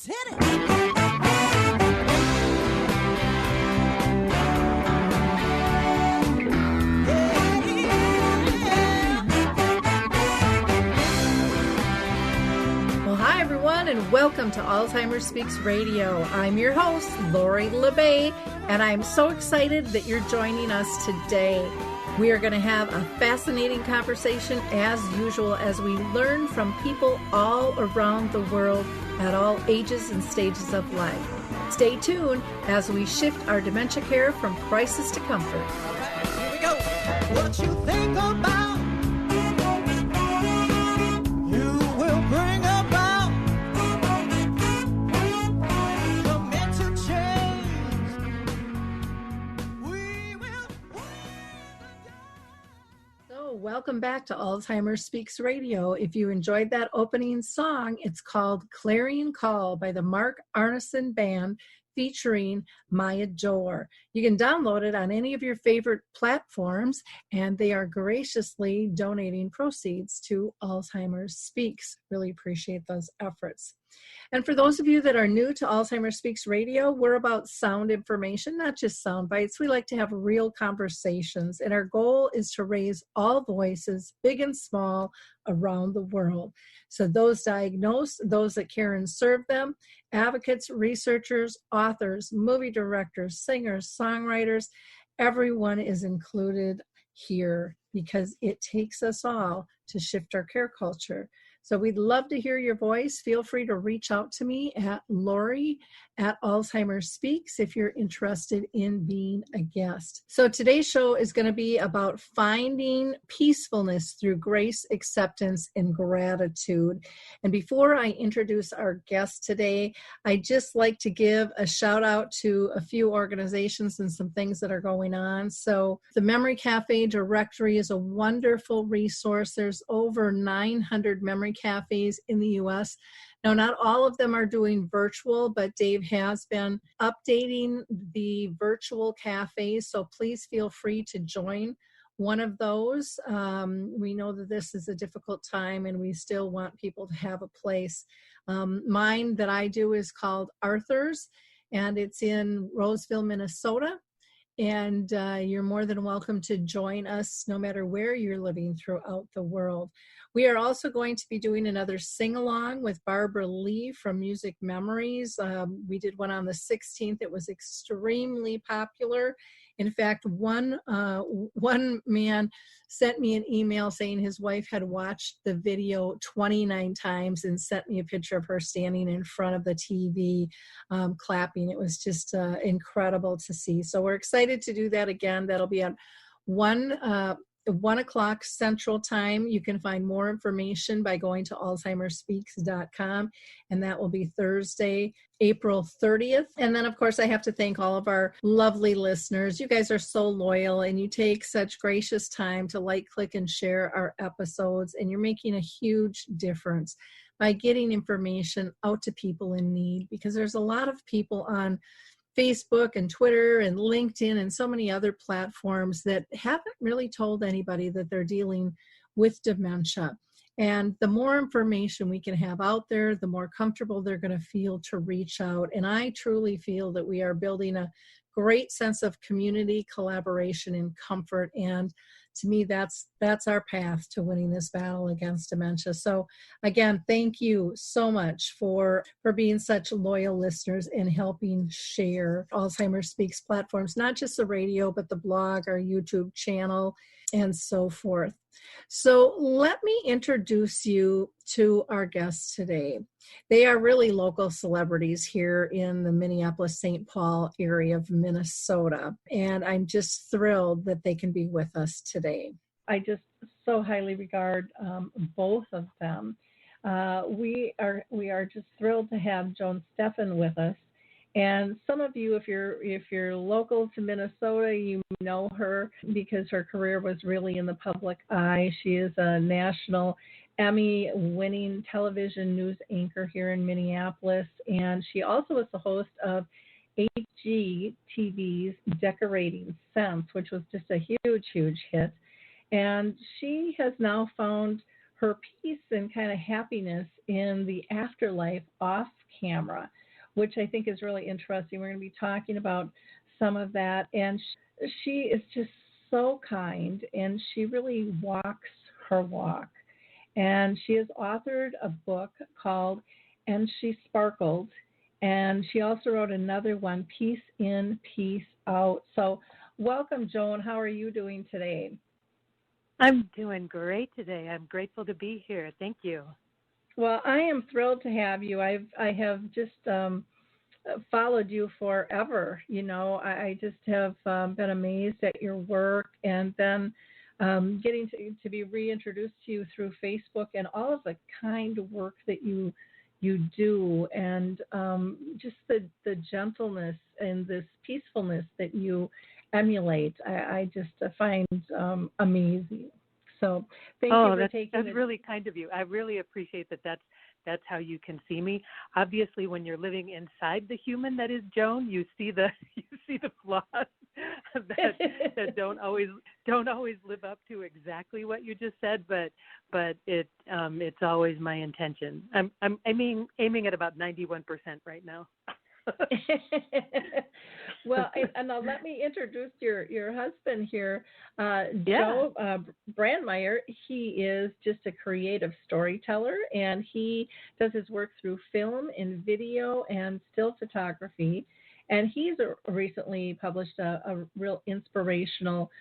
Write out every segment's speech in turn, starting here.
Let's hit it. Hi, everyone, and welcome to Alzheimer Speaks Radio. I'm your host, Lori LeBay, and I'm so excited that you're joining us today. We are going to have a fascinating conversation, as usual, as we learn from people all around the world at all ages and stages of life. Stay tuned as we shift our dementia care from crisis to comfort. All right, here we go. What you think about, you will bring about. Commit to change. We will win. So, welcome back to Alzheimer Speaks Radio. If you enjoyed that opening song, it's called Clarion Call by the Mark Arneson Band, featuring Maya Dore. You can download it on any of your favorite platforms, and they are graciously donating proceeds to Alzheimer Speaks. Really appreciate those efforts. And for those of you that are new to Alzheimer Speaks Radio, we're about sound information, not just sound bites. We like to have real conversations, and our goal is to raise all voices, big and small, around the world. So those diagnosed, those that care and serve them, advocates, researchers, authors, movie directors, singers, songwriters, everyone is included here because it takes us all to shift our care culture. So we'd love to hear your voice. Feel free to reach out to me at Lori at Alzheimer Speaks if you're interested in being a guest. So today's show is going to be about finding peacefulness through grace, acceptance, and gratitude. And before I introduce our guest today, I'd just like to give a shout out to a few organizations and some things that are going on. So the Memory Cafe Directory is a wonderful resource. There's over 900 memory cafes in the U.S. Now, not all of them are doing virtual, but Dave has been updating the virtual cafes, so please feel free to join one of those. We know that this is a difficult time, and we still want people to have a place. Mine that I do is called Arthur's, and it's in Roseville, Minnesota. And you're more than welcome to join us no matter where you're living throughout the world. We are also going to be doing another sing-along with Barbara Lee from Music Memories. We did one on the 16th. It was extremely popular. In fact, one man sent me an email saying his wife had watched the video 29 times and sent me a picture of her standing in front of the TV clapping. It was just incredible to see. So we're excited to do that again. That'll be at 1 o'clock Central Time. You can find more information by going to alzheimerspeaks.com, and that will be Thursday, April 30th. And then, of course, I have to thank all of our lovely listeners. You guys are so loyal, and you take such gracious time to like, click, and share our episodes, and you're making a huge difference by getting information out to people in need, because there's a lot of people on Facebook and Twitter and LinkedIn and so many other platforms that haven't really told anybody that they're dealing with dementia. And the more information we can have out there, the more comfortable they're going to feel to reach out. And I truly feel that we are building a great sense of community, collaboration, and comfort. And to me, that's our path to winning this battle against dementia. So again, thank you so much for being such loyal listeners and helping share Alzheimer Speaks platforms, not just the radio, but the blog, our YouTube channel, and so forth. So let me introduce you to our guests today. They are really local celebrities here in the Minneapolis-St. Paul area of Minnesota, and I'm just thrilled that they can be with us today. I just so highly regard both of them. We are just thrilled to have Joan Steffend with us. And some of you, if you're local to Minnesota, you know her because her career was really in the public eye. She is a national Emmy-winning television news anchor here in Minneapolis, and she also is the host of HGTV's Decorating Sense, which was just a huge, huge hit. And she has now found her peace and kind of happiness in the afterlife off camera, which I think is really interesting. We're going to be talking about some of that. And she is just so kind, and she really walks her walk. And she has authored a book called And She Sparkled. And she also wrote another one, Peace In, Peace Out. So welcome, Joan. How are you doing today? I'm doing great today. I'm grateful to be here. Thank you. Well, I am thrilled to have you. I have just followed you forever. You know, I just have been amazed at your work, and then getting to be reintroduced to you through Facebook and all of the kind work that you do, and just the gentleness and this peacefulness that you emulate, I just find amazing. So thank you for taking that's really kind of you. I really appreciate that. That's how you can see me. Obviously, when you're living inside the human that is Joan, you see the flaws that don't always live up to exactly what you just said. But it's always my intention. I'm aiming at about 91% right now. Well, and now let me introduce your husband here, Joe Brandmeier. He is just a creative storyteller, and he does his work through film and video and still photography. And he's recently published a real inspirational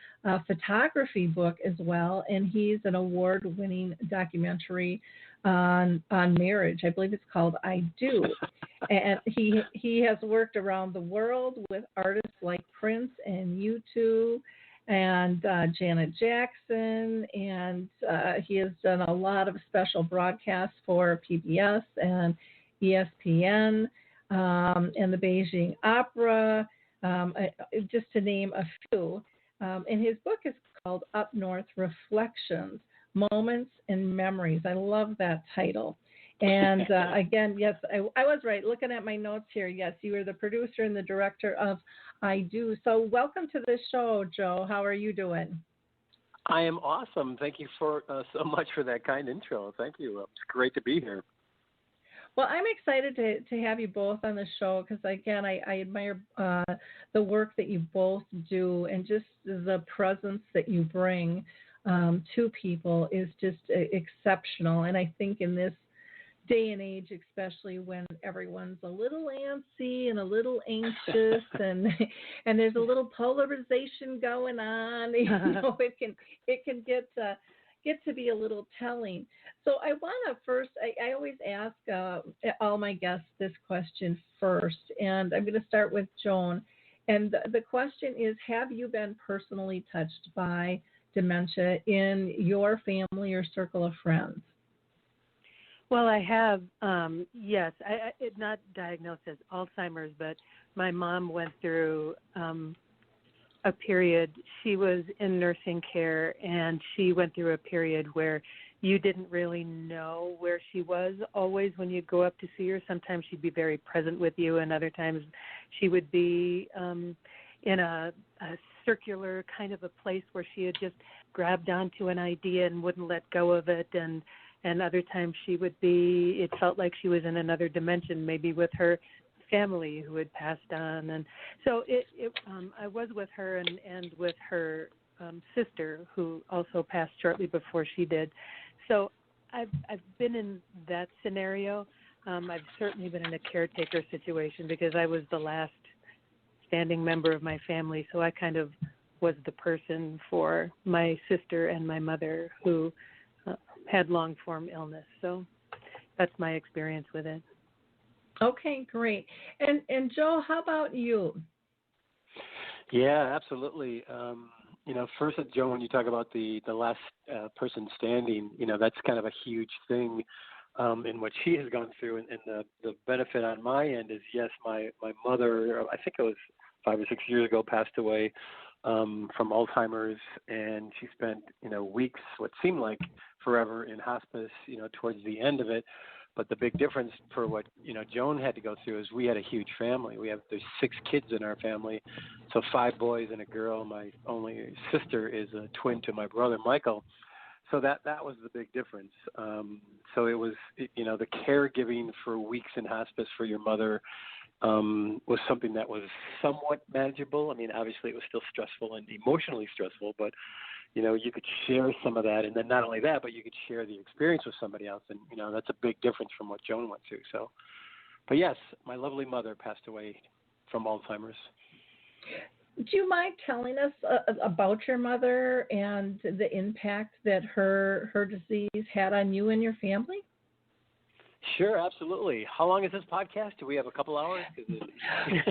photography book as well. And he's an award-winning documentary on marriage. I believe it's called I Do. And he has worked around the world with artists like Prince and U2 and Janet Jackson. And he has done a lot of special broadcasts for PBS and ESPN. And the Beijing Opera, just to name a few. And his book is called Up North Reflections, Moments and Memories. I love that title. And again, yes, I was right. Looking at my notes here, yes, you are the producer and the director of I Do. So welcome to the show, Joe. How are you doing? I am awesome. Thank you for so much for that kind intro. Thank you. It's great to be here. Well, I'm excited to have you both on the show because, again, I admire the work that you both do, and just the presence that you bring to people is just exceptional. And I think in this day and age, especially when everyone's a little antsy and a little anxious and there's a little polarization going on, you know, it can get to be a little telling. So I want to first, I always ask all my guests this question first, and I'm going to start with Joan. And the question is, have you been personally touched by dementia in your family or circle of friends? Well, I have, yes. It's not diagnosed as Alzheimer's, but my mom went through a period. She was in nursing care, and she went through a period where you didn't really know where she was always when you'd go up to see her. Sometimes she'd be very present with you, and other times she would be in a circular kind of a place where she had just grabbed onto an idea and wouldn't let go of it, and other times she would be, it felt like she was in another dimension, maybe with her family who had passed on. And so I was with her and with her sister, who also passed shortly before she did. So I've been in that scenario. I've certainly been in a caretaker situation because I was the last standing member of my family, so I kind of was the person for my sister and my mother who had long-form illness. So that's my experience with it. Okay, great. And Joe, how about you? Yeah, absolutely. First, Joe, when you talk about the last person standing, that's kind of a huge thing in what she has gone through. And the benefit on my end is, yes, my mother, I think it was 5 or 6 years ago, passed away from Alzheimer's, and she spent, weeks, what seemed like forever, in hospice, towards the end of it. But the big difference for what, Joan had to go through is we had a huge family. There's 6 kids in our family, so 5 boys and a girl. My only sister is a twin to my brother, Michael. So that was the big difference. So it was, the caregiving for weeks in hospice for your mother was something that was somewhat manageable. I mean, obviously it was still stressful and emotionally stressful, but you could share some of that, and then not only that, but you could share the experience with somebody else, and that's a big difference from what Joan went through. So, but yes, my lovely mother passed away from Alzheimer's. Do you mind telling us about your mother and the impact that her disease had on you and your family? Sure, absolutely. How long is this podcast? Do we have a couple hours?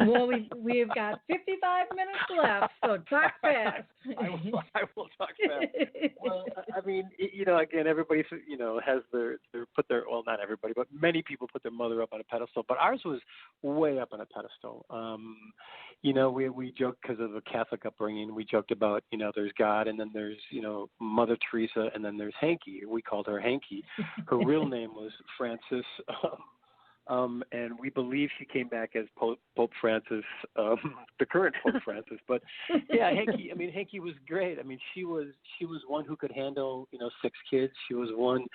Well, we've got 55 minutes left, so talk fast. I will talk fast. Well, I mean, again, everybody, has well, not everybody, but many people put their mother up on a pedestal, but ours was way up on a pedestal. We joked because of a Catholic upbringing. We joked about, there's God, and then there's, Mother Teresa, and then there's Hanky. We called her Hanky. Her real name was Francis. And we believe she came back as Pope Francis, the current Pope Francis. But yeah, Hanky was great. I mean, she was one who could handle 6 kids. She was one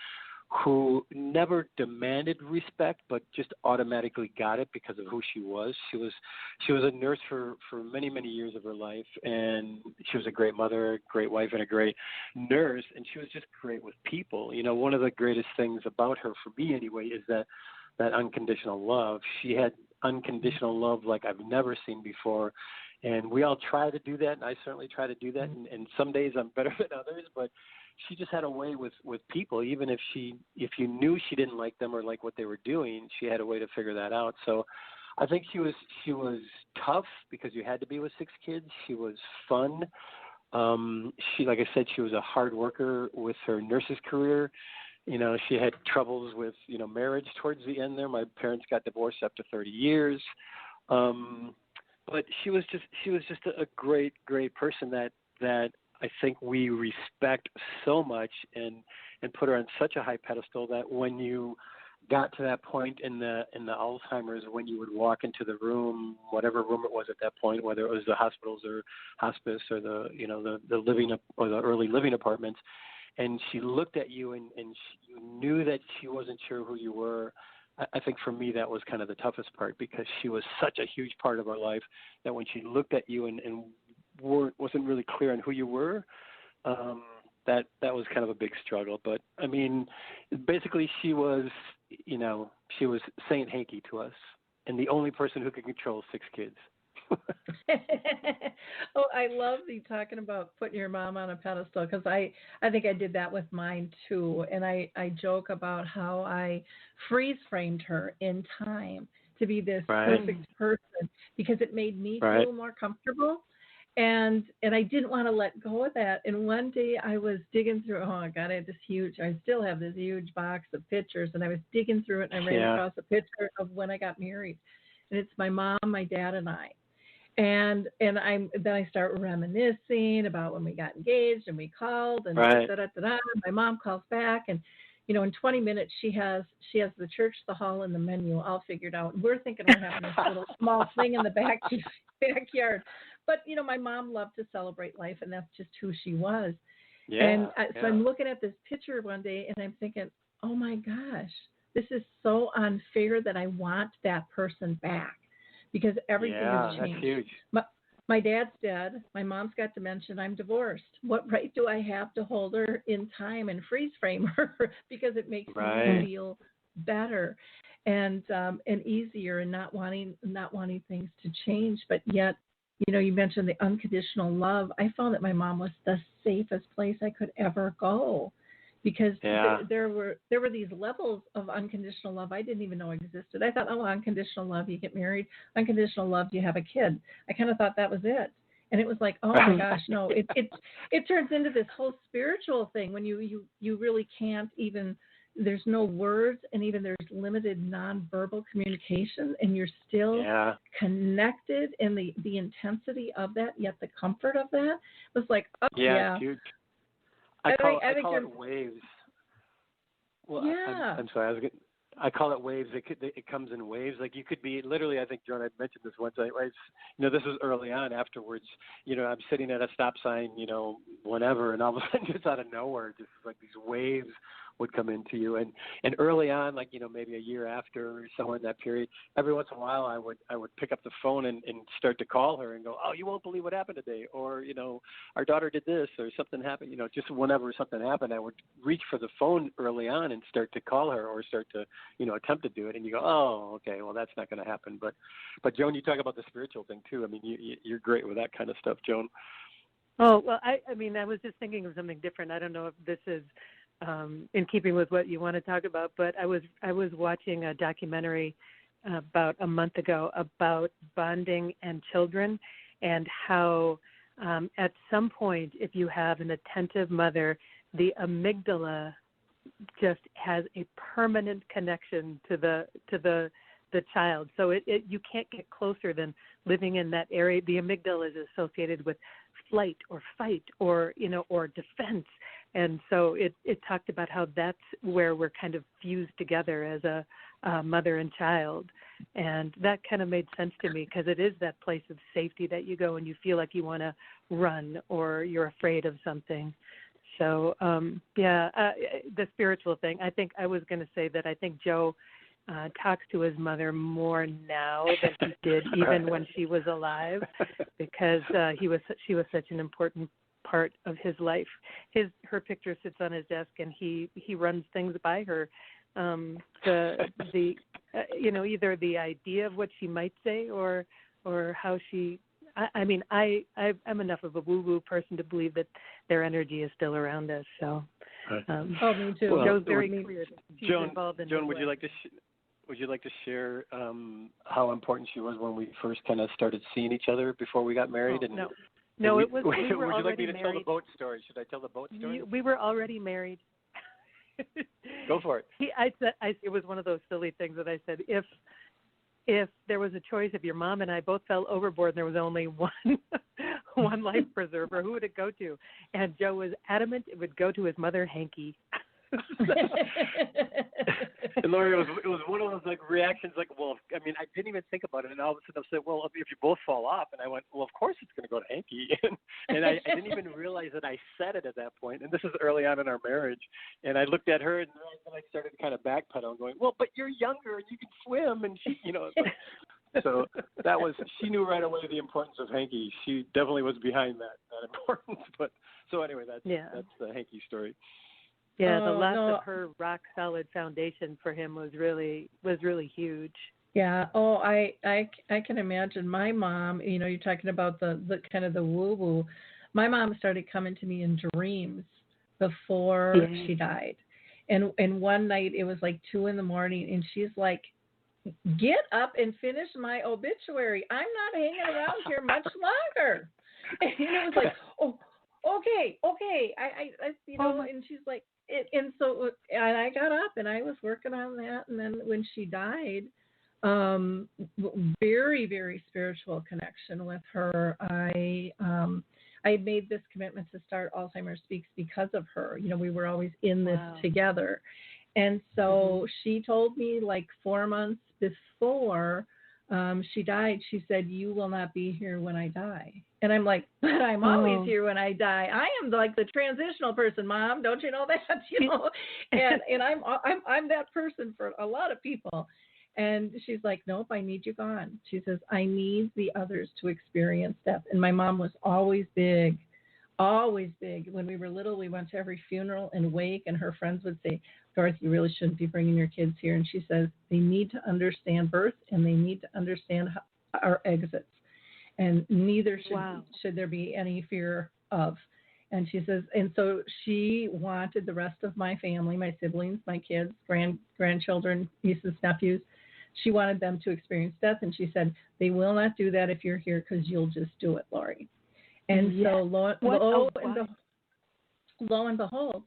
who never demanded respect, but just automatically got it because of who she was. She was a nurse for many, many years of her life, and she was a great mother, a great wife, and a great nurse, and she was just great with people. One of the greatest things about her, for me anyway, is that unconditional love. She had unconditional love like I've never seen before, and we all try to do that, and I certainly try to do that, and some days I'm better than others, but she just had a way with people. Even if you knew she didn't like them or like what they were doing, she had a way to figure that out. So I think she was tough because you had to be with 6 kids. She was fun. Like I said, she was a hard worker with her nurse's career. She had troubles with, marriage towards the end there. My parents got divorced after 30 years. But she was just a great, great person that I think we respect so much and put her on such a high pedestal that when you got to that point in the Alzheimer's, when you would walk into the room, whatever room it was at that point, whether it was the hospitals or hospice or the living or the early living apartments, and she looked at you and you knew that she wasn't sure who you were. I think for me that was kind of the toughest part, because she was such a huge part of our life that when she looked at you and wasn't really clear on who you were, that was kind of a big struggle. But I mean, basically she was Saint Hanky to us, and the only person who could control 6 kids. Oh, I love you talking about putting your mom on a pedestal, because I think I did that with mine too. And I joke about how I freeze framed her in time to be this perfect person, because it made me feel more comfortable. And I didn't want to let go of that. And one day I was digging through, I still have this huge box of pictures, and I was digging through it, and I ran across a picture of when I got married. And it's my mom, my dad, and I. And then I start reminiscing about when we got engaged and we called, and my mom calls back, and in 20 minutes she has the church, the hall, and the menu all figured out. And we're thinking we're having this little small thing in the backyard. But my mom loved to celebrate life, and that's just who she was. So I'm looking at this picture one day, and I'm thinking, oh my gosh, this is so unfair that I want that person back, because everything has changed. That's huge. My dad's dead. My mom's got dementia. I'm divorced. What right do I have to hold her in time and freeze frame her? Because it makes me feel better and easier, and not wanting things to change. But yet, you mentioned the unconditional love. I found that my mom was the safest place I could ever go, because there were these levels of unconditional love I didn't even know existed. I thought, unconditional love, you get married. Unconditional love, you have a kid. I kind of thought that was it. And it was like, oh my gosh, no. It turns into this whole spiritual thing when you really can't even, there's no words, and even there's limited nonverbal communication, and you're still connected in the intensity of that, yet the comfort of that was like, it's huge. I call it waves. Well, I'm sorry. I call it waves. It comes in waves. Like you could be literally. I think Joan, I mentioned this once. This was early on. Afterwards, I'm sitting at a stop sign, whenever, and all of a sudden, just out of nowhere, just like these waves would come into you. And early on, like maybe a year after or somewhere in that period, every once in a while, I would pick up the phone and start to call her and go, oh, you won't believe what happened today, or our daughter did this, or something happened. Just whenever something happened, I would reach for the phone early on and start to call her or start to attempt to do it, and you go, oh, okay, well, that's not going to happen. But Joan, you talk about the spiritual thing too. I mean, you're great with that kind of stuff, Joan. Oh, well, I was just thinking of something different. I don't know if this is in keeping with what you want to talk about, but I was watching a documentary about a month ago about bonding and children, and how at some point, if you have an attentive mother, the amygdala just has a permanent connection to the child. So you can't get closer than living in that area. The amygdala is associated with flight or fight or defense. And so it talked about how that's where we're kind of fused together as a mother and child. And that kind of made sense to me, because it is that place of safety that you go and you feel like you want to run or you're afraid of something. So, the spiritual thing, I think I was going to say that I think Joe talks to his mother more now than he did even when she was alive, because she was such an important part of his life. Her picture sits on his desk, and he runs things by her. Either the idea of what she might say or how she. I'm enough of a woo-woo person to believe that their energy is still around us. So, me too. Well, Joe's very clear that she's involved in. Joan, would you like to share how important she was when we first kind of started seeing each other before we got married? No, it was. We were would you like me to married. tell the boat story? Should I tell the boat story? We were already married. Go for it. It was one of those silly things that I said, if there was a choice, if your mom and I both fell overboard and there was only one life preserver, who would it go to? And Joe was adamant it would go to his mother, Hanky. And Lori, it was one of those like reactions, like, well, I mean, I didn't even think about it, and all of a sudden I said, well, if you both fall off, and I went, well, of course it's going to go to Hanky, and I didn't even realize that I said it at that point, and this is early on in our marriage, and I looked at her, and then I started kind of backpedaling, going, well, but you're younger, and you can swim, and she, So that was, she knew right away the importance of Hanky. She definitely was behind that importance. But so anyway, that's the Hanky story. Yeah, the loss of her rock solid foundation for him was really huge. Yeah. Oh, I can imagine my mom. You're talking about the kind of the woo woo. My mom started coming to me in dreams before she died, and one night it was like 2 a.m, and she's like, get up and finish my obituary. I'm not hanging around here much longer. And it was like, oh, okay. I and she's like, and I got up and I was working on that. And then when she died, very, very spiritual connection with her. I had made this commitment to start Alzheimer Speaks because of her. We were always in this together. And so she told me like 4 months before she died, she said, you will not be here when I die. And I'm like, but I'm always here when I die. I am like the transitional person, Mom. Don't you know that? And I'm that person for a lot of people. And she's like, nope, I need you gone. She says, I need the others to experience death. And my mom was always big. When we were little, we went to every funeral and wake, and her friends would say, Dorothy, you really shouldn't be bringing your kids here. And she says, they need to understand birth, and they need to understand our exits. And neither should there be any fear of. And she says, and so she wanted the rest of my family, my siblings, my kids, grandchildren, nieces, nephews, she wanted them to experience death. And she said, they will not do that if you're here because you'll just do it, Lori. And so lo and behold,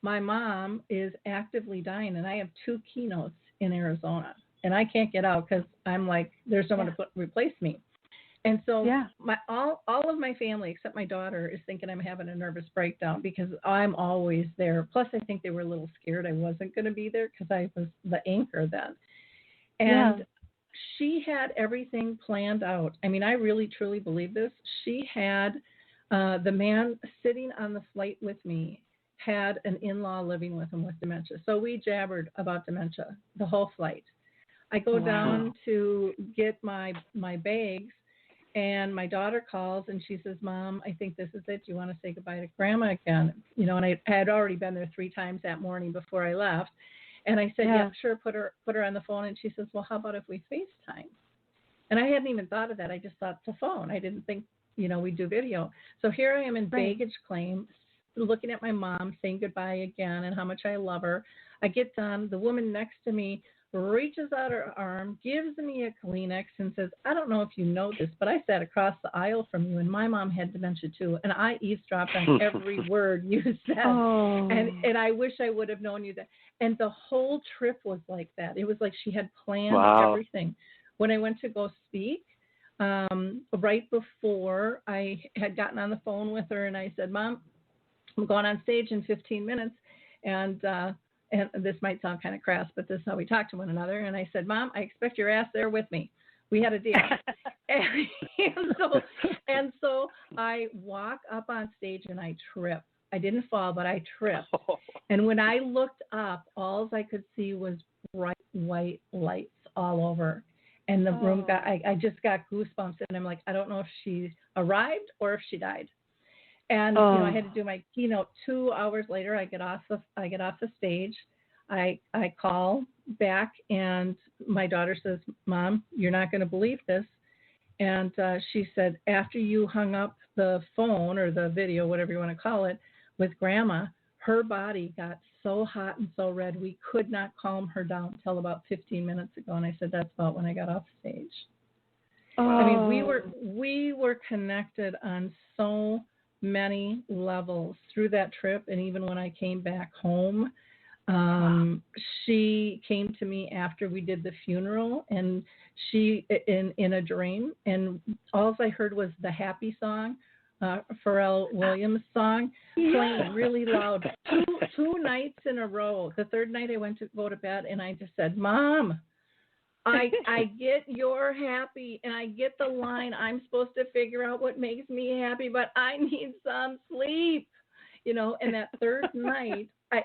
my mom is actively dying, and I have 2 keynotes in Arizona, and I can't get out because I'm like, there's someone to replace me. And so all of my family, except my daughter, is thinking I'm having a nervous breakdown because I'm always there. Plus, I think they were a little scared I wasn't going to be there because I was the anchor then. And she had everything planned out. I mean, I really, truly believe this. She had the man sitting on the flight with me had an in-law living with him with dementia. So we jabbered about dementia the whole flight. I go down to get my bags, and my daughter calls, and she says, Mom, I think this is it. Do you want to say goodbye to Grandma again? You know, and I had already been there 3 times that morning before I left. And I said, yeah, sure, put her on the phone. And she says, well, how about if we FaceTime? And I hadn't even thought of that. I just thought the phone. I didn't think, you know, we'd do video. So here I am in baggage claim, looking at my mom, saying goodbye again and how much I love her. I get done. The woman next to me reaches out her arm, gives me a Kleenex, and says, I don't know if you know this, but I sat across the aisle from you, and my mom had dementia too, and I eavesdropped on every word you said. And I wish I would have known you that. And the whole trip was like that. It was like she had planned everything. When I went to go speak, right before I had gotten on the phone with her, and I said, Mom, I'm going on stage in 15 minutes, and this might sound kind of crass, but this is how we talk to one another. And I said, Mom, I expect your ass there with me. We had a deal. and so I walk up on stage and I trip. I didn't fall, but I tripped. And when I looked up, all I could see was bright white lights all over. And the room I just got goosebumps. And I'm like, I don't know if she arrived or if she died. And you know, I had to do my keynote 2 hours later. I get off the stage. I call back, and my daughter says, Mom, you're not going to believe this. And she said, after you hung up the phone or the video, whatever you want to call it, with Grandma, her body got so hot and so red we could not calm her down until about 15 minutes ago. And I said, that's about when I got off stage. I mean, we were connected on so many levels through that trip, and even when I came back home, she came to me after we did the funeral, and she in a dream, and all I heard was the happy song, Pharrell Williams song, playing really loud two nights in a row. The third night I went to go to bed, and I just said, Mom, I get you're happy, and I get the line, I'm supposed to figure out what makes me happy, but I need some sleep, you know. And that third night, I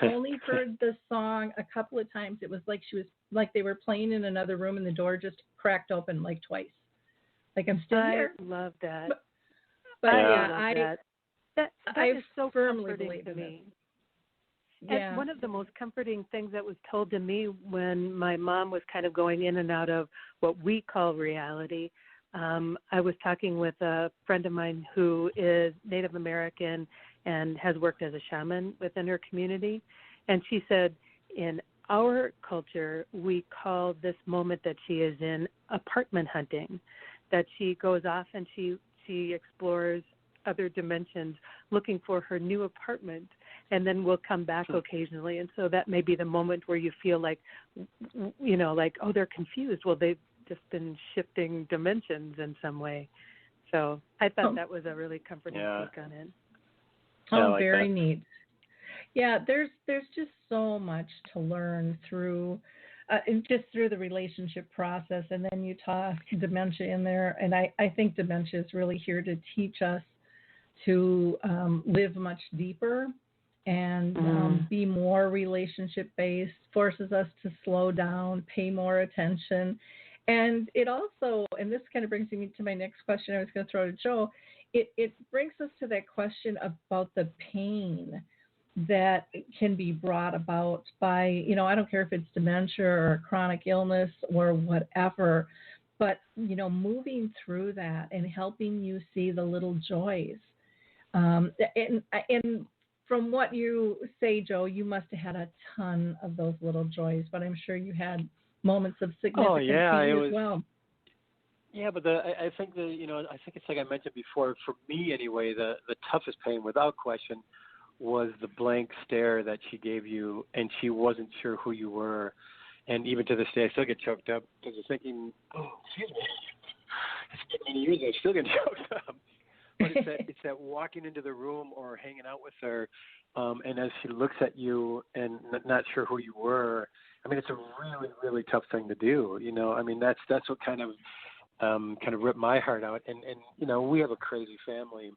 only heard the song a couple of times. It was like they were playing in another room, and the door just cracked open like twice. Like, I'm still here. I love that. But that is so firmly comforting to me. Yeah. And one of the most comforting things that was told to me when my mom was kind of going in and out of what we call reality, I was talking with a friend of mine who is Native American and has worked as a shaman within her community. And she said, in our culture, we call this moment that she is in apartment hunting, that she goes off and she explores other dimensions looking for her new apartment, and then we'll come back occasionally. And so that may be the moment where you feel like, you know, like, oh, they're confused. Well, they've just been shifting dimensions in some way. So I thought that was a really comforting take on it. Oh, very neat. Yeah, there's just so much to learn through just through the relationship process. And then you toss dementia in there. And I think dementia is really here to teach us to live much deeper and be more relationship-based, forces us to slow down, pay more attention. And it also, and this kind of brings me to my next question I was going to throw to Joe, it brings us to that question about the pain that can be brought about by, you know, I don't care if it's dementia or chronic illness or whatever, but, you know, moving through that and helping you see the little joys. And from what you say, Joe, you must have had a ton of those little joys, but I'm sure you had moments of significant pain as well. Yeah, but I think I think it's like I mentioned before. For me, anyway, the toughest pain, without question, was the blank stare that she gave you, and she wasn't sure who you were. And even to this day, I still get choked up because I'm thinking, oh, excuse me, it's many years ago, still get jokes. But it's that walking into the room or hanging out with her, and as she looks at you and not sure who you were. I mean, it's a really, really tough thing to do. I mean, that's what kind of ripped my heart out. And we have a crazy family,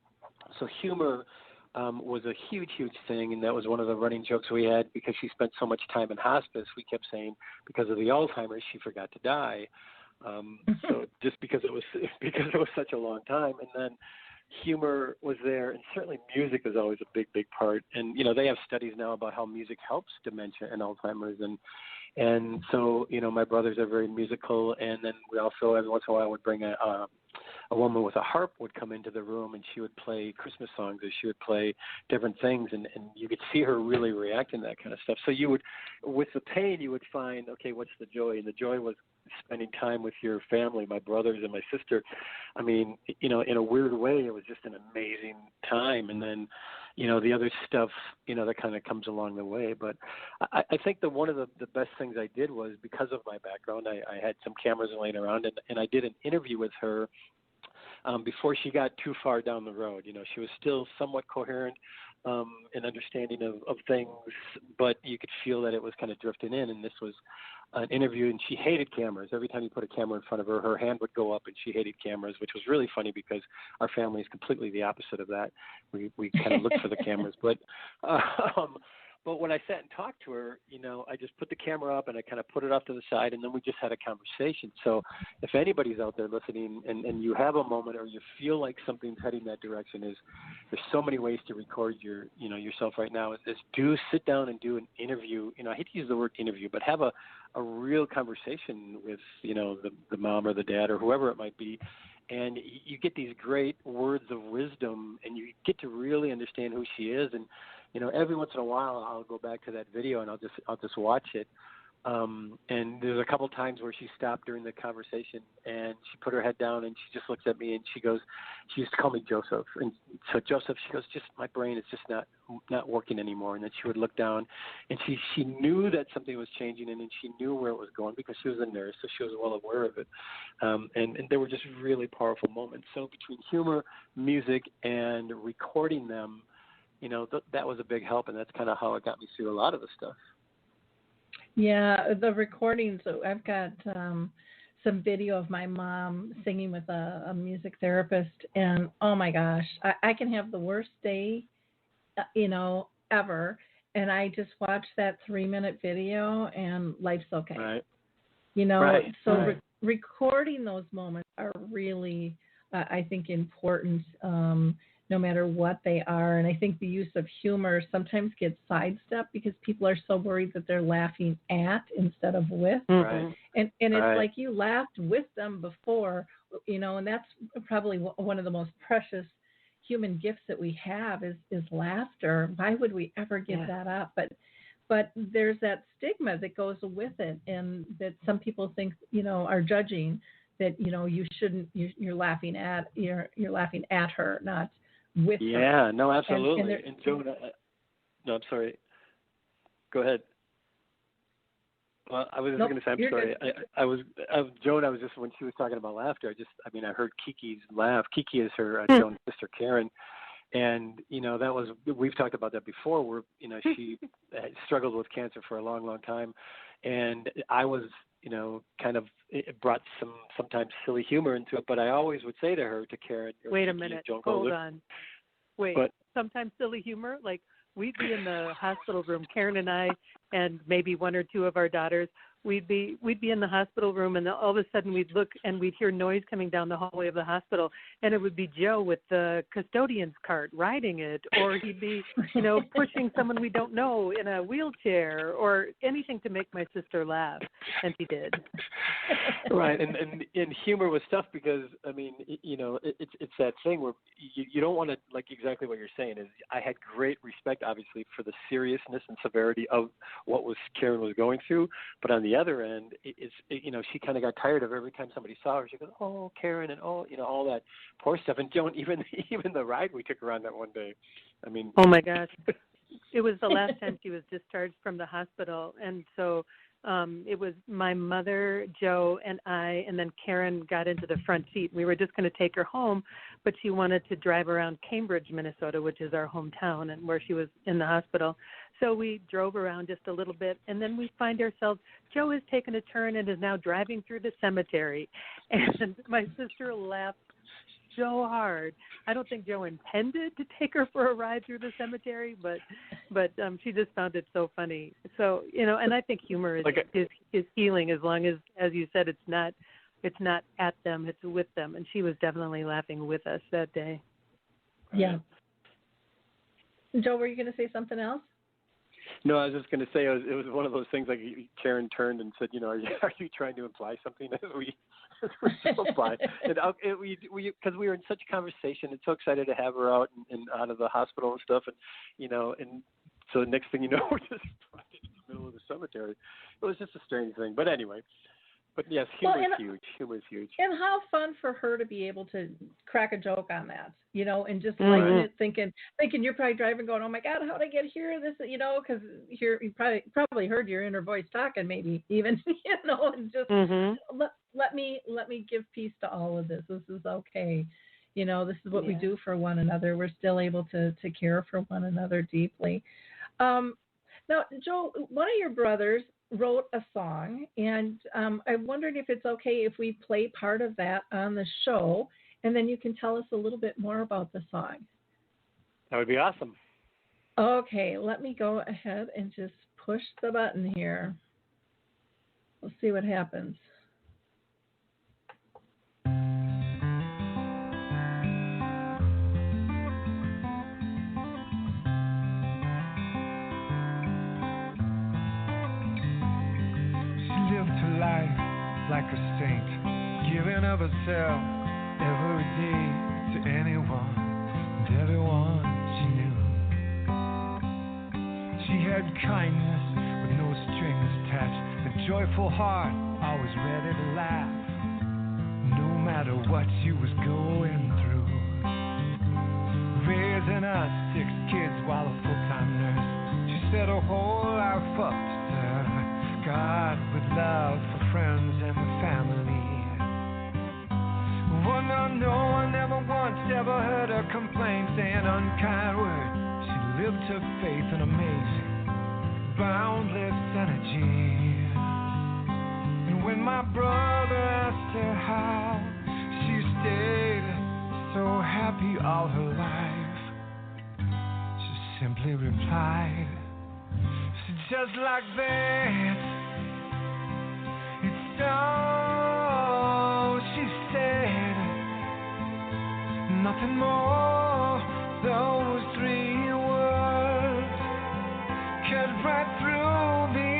so humor was a huge, huge thing, and that was one of the running jokes we had because she spent so much time in hospice. We kept saying because of the Alzheimer's, she forgot to die. So just because it was such a long time, and then humor was there, and certainly music is always a big, big part. And they have studies now about how music helps dementia and Alzheimer's, and so my brothers are very musical, and then we also every once in a while would bring a woman with a harp would come into the room, and she would play Christmas songs, or she would play different things, and you could see her really reacting to that kind of stuff. So you would, with the pain, you would find, okay, what's the joy? And the joy was spending time with your family, my brothers and my sister. I mean, in a weird way, it was just an amazing time. And then, the other stuff, that kind of comes along the way. But I think that one of the best things I did was, because of my background, I had some cameras laying around, and I did an interview with her before she got too far down the road. She was still somewhat coherent in understanding of things, but you could feel that it was kind of drifting in. And this was an interview, and she hated cameras. Every time you put a camera in front of her, her hand would go up, and she hated cameras, which was really funny because our family is completely the opposite of that. We kind of look for the cameras, but when I sat and talked to her, I just put the camera up and I kind of put it off to the side, and then we just had a conversation. So if anybody's out there listening and you have a moment or you feel like something's heading that direction, there's so many ways to record yourself right now. Is do sit down and do an interview. I hate to use the word interview, but have a real conversation with, the mom or the dad or whoever it might be. And you get these great words of wisdom, and you get to really understand who she is. And every once in a while, I'll go back to that video and I'll just watch it. And there's a couple times where she stopped during the conversation, and she put her head down, and she just looks at me, and she used to call me Joseph. And so Joseph, she goes, just my brain is just not working anymore. And then she would look down, and she knew that something was changing, and then she knew where it was going because she was a nurse, so she was well aware of it. And there were just really powerful moments. So between humor, music, and recording them, that was a big help, and that's kind of how it got me through a lot of the stuff. Yeah, the recordings. So I've got some video of my mom singing with a music therapist, and oh my gosh, I can have the worst day, ever, and I just watch that 3-minute video, and life's okay. Right. Right. So right. Recording those moments are really, I think, important. No matter what they are. And I think the use of humor sometimes gets sidestepped because people are so worried that they're laughing at instead of with. Right. And it's like you laughed with them before, and that's probably one of the most precious human gifts that we have is laughter. Why would we ever give that up? But there's that stigma that goes with it, and that some people think, are judging that, you shouldn't, you're laughing at her, not with her. Yeah, no, absolutely. And Joan, no, I'm sorry. Go ahead. Well, I was just going to say, I'm sorry. Joan, I was just, when she was talking about laughter, I heard Kiki's laugh. Kiki is her Joan's sister, Karen. And, we've talked about that before, where, she struggled with cancer for a long, long time. And I was, it brought sometimes silly humor into it, but I always would say to her, to Karen, wait a minute, hold on. Wait, sometimes silly humor, like we'd be in the hospital room, Karen and I, and maybe one or two of our daughters, we'd be in the hospital room, and all of a sudden we'd look and we'd hear noise coming down the hallway of the hospital, and it would be Joe with the custodian's cart riding it, or he'd be, pushing someone we don't know in a wheelchair, or anything to make my sister laugh, and he did. Right, and humor was tough because it's that thing where you don't want to, like, exactly what you're saying is I had great respect, obviously, for the seriousness and severity of what Karen was going through, but on the other end, she kind of got tired of every time somebody saw her. She goes, "Oh, Karen," and all that poor stuff. And Joan, even the ride we took her on that one day. Oh my gosh, it was the last time she was discharged from the hospital, and so It was my mother, Joe, and I, and then Karen got into the front seat. We were just going to take her home, but she wanted to drive around Cambridge, Minnesota, which is our hometown and where she was in the hospital. So we drove around just a little bit, and then we find ourselves, Joe has taken a turn and is now driving through the cemetery. And my sister laughed so hard. I don't think Joe intended to take her for a ride through the cemetery, but she just found it so funny. So, and I think humor is healing as long as you said, it's not at them, it's with them. And she was definitely laughing with us that day. Yeah. Joe, were you going to say something else? No, I was just going to say it was one of those things like Karen turned and said, are you trying to imply something as we go by? And because we were in such conversation and so excited to have her out and out of the hospital and stuff, and so the next thing you know, we're just in the middle of the cemetery. It was just a strange thing, but anyway. But yes, humor is huge. Humor is huge. And how fun for her to be able to crack a joke on that, and just liking it, thinking you're probably driving, going, "Oh my God, how did I get here?" This, because you probably heard your inner voice talking, maybe even, and just let me give peace to all of this. This is okay. This is what we do for one another. We're still able to care for one another deeply. Now, Joe, one of your brothers wrote a song, and I wondered if it's okay if we play part of that on the show, and then you can tell us a little bit more about the song. That would be awesome. Okay, let me go ahead and just push the button here. We'll see what happens. Like a saint, giving of herself every day to anyone and everyone she knew. She had kindness with no strings attached, a joyful heart, always ready to laugh, no matter what she was going through. Raising us 6 kids while a full-time nurse, she said her whole life up to serve God with love for friends and family. Well, no one ever once ever heard her complain, saying unkind words. She lived her faith in amazing, boundless energy. And when my brother asked her how she stayed so happy all her life, she simply replied, just like that. So she said, nothing more, those 3 words cut right through me,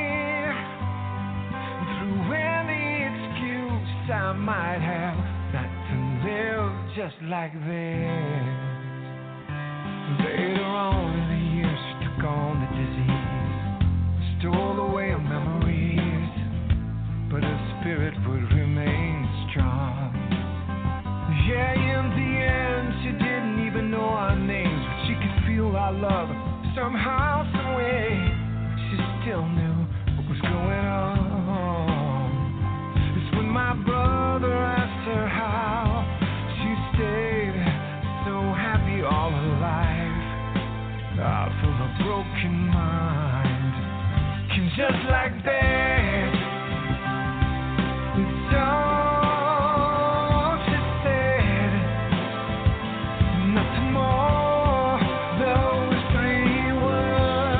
through any excuse I might have not to live just like this. Later on in the years she took on the disease, stole away her memories, but her spirit would remain strong. Yeah, in the end, she didn't even know our names, but she could feel our love somehow, some way. She still knew what was going on. It's when my brother asked her how she stayed so happy all her life, out full of broken mind. And just like that, so she said, nothing more, those 3 words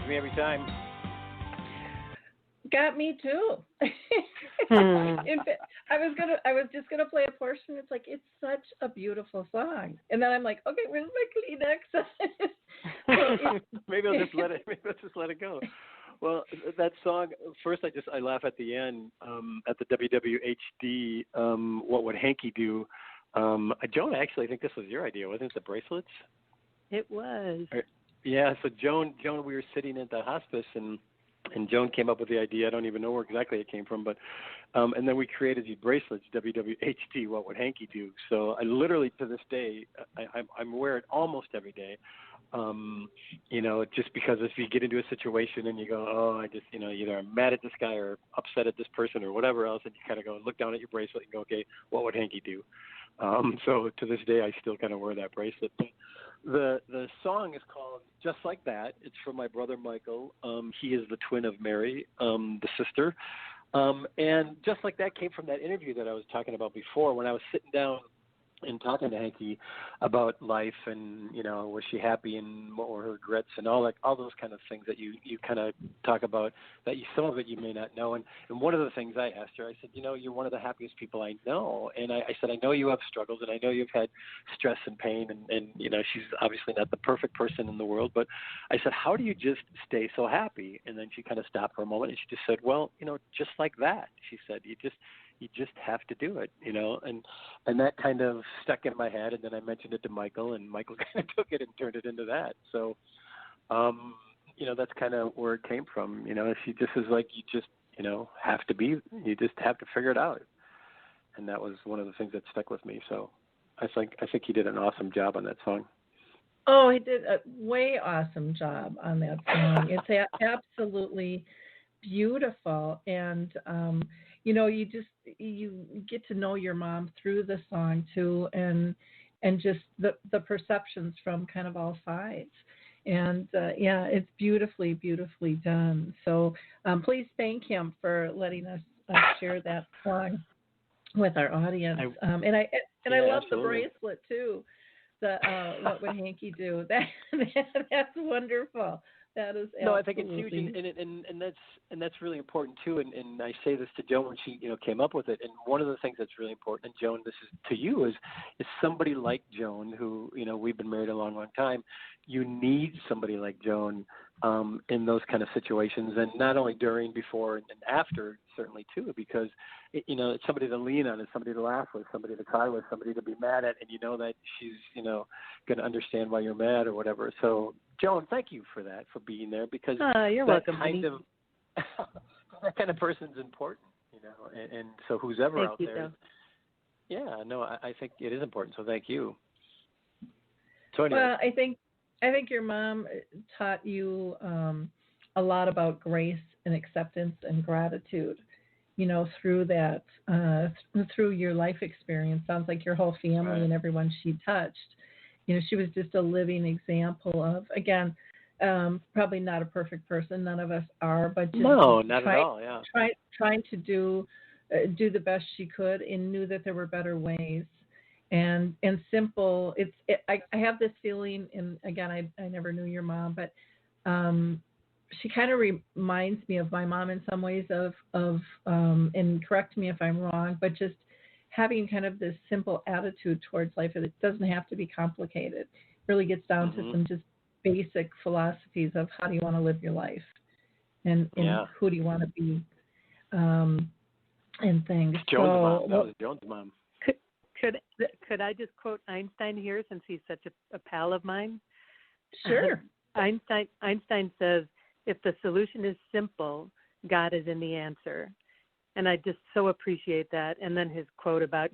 me every time. Got me too. In fact, I was just gonna play a portion. It's like it's such a beautiful song, and then I'm like, okay, where's my Kleenex? Maybe I'll just let it go. Well, that song. First, I laugh at the end at the WWHD. What would Hanky do? Joan, actually, I think this was your idea, wasn't it? The bracelets. It was. Yeah. So Joan, we were sitting at the hospice and Joan came up with the idea. I don't even know where exactly it came from, but and then we created these bracelets, WWHD, what would Hanky do? So I literally, to this day, I wear it almost every day. Just because if you get into a situation and you go, oh, I just, either I'm mad at this guy or upset at this person or whatever else, and you kind of go and look down at your bracelet and go, okay, what would Hanky do? So to this day, I still kind of wear that bracelet. But the song is called Just Like That. It's from my brother Michael. He is the twin of Mary, the sister. And Just Like That came from that interview that I was talking about before when I was sitting down and talking to Hanky about life and, was she happy and what were her regrets and all those kind of things that you kind of talk about that some of it you may not know. And one of the things I asked her, I said, you're one of the happiest people I know. And I said, I know you have struggles and I know you've had stress and pain and she's obviously not the perfect person in the world, but I said, how do you just stay so happy? And then she kind of stopped for a moment and she just said, well, just like that. She said, you just have to do it, and that kind of stuck in my head. And then I mentioned it to Michael, and Michael kind of took it and turned it into that. So, that's kind of where it came from. She just is like, you just have to figure it out. And that was one of the things that stuck with me. So I think he did an awesome job on that song. Oh, he did a way awesome job on that song. It's absolutely beautiful. And, you get to know your mom through the song too, and just the perceptions from kind of all sides. And it's beautifully, beautifully done. So please thank him for letting us share that song with our audience. I love absolutely. the bracelet too. The what would Hanky do? That's wonderful. That is absolutely. No, I think it's huge, and that's really important too. And I say this to Joan when she came up with it. And one of the things that's really important, and Joan, this is to you, is somebody like Joan who we've been married a long, long time. You need somebody like Joan in those kind of situations, and not only during, before, and after, certainly too, because it's somebody to lean on, it's somebody to laugh with, somebody to cry with, somebody to be mad at, and that she's going to understand why you're mad or whatever. So Joan, thank you for that, for being there, because you're welcome. That kind of person's important, and so who's ever thank out you, there. Though. Yeah, no, I think it is important. So thank you. So anyway. Well, I think your mom taught you a lot about grace and acceptance and gratitude, through that, through your life experience. Sounds like your whole family Right. and everyone she touched. She was just a living example of, again, probably not a perfect person. None of us are, but just at all. Yeah. Trying to do the best she could, and knew that there were better ways. And simple. I have this feeling, and again, I never knew your mom, but she kind of reminds me of my mom in some ways of and correct me if I'm wrong, but just having kind of this simple attitude towards life. It doesn't have to be complicated. It really gets down to some just basic philosophies of how do you want to live your life, and who do you want to be, and things. Joan's mom. That was Joan's mom. Could I just quote Einstein here, since he's such a pal of mine? Sure. Einstein says, if the solution is simple, God is in the answer. And I just so appreciate that. And then his quote about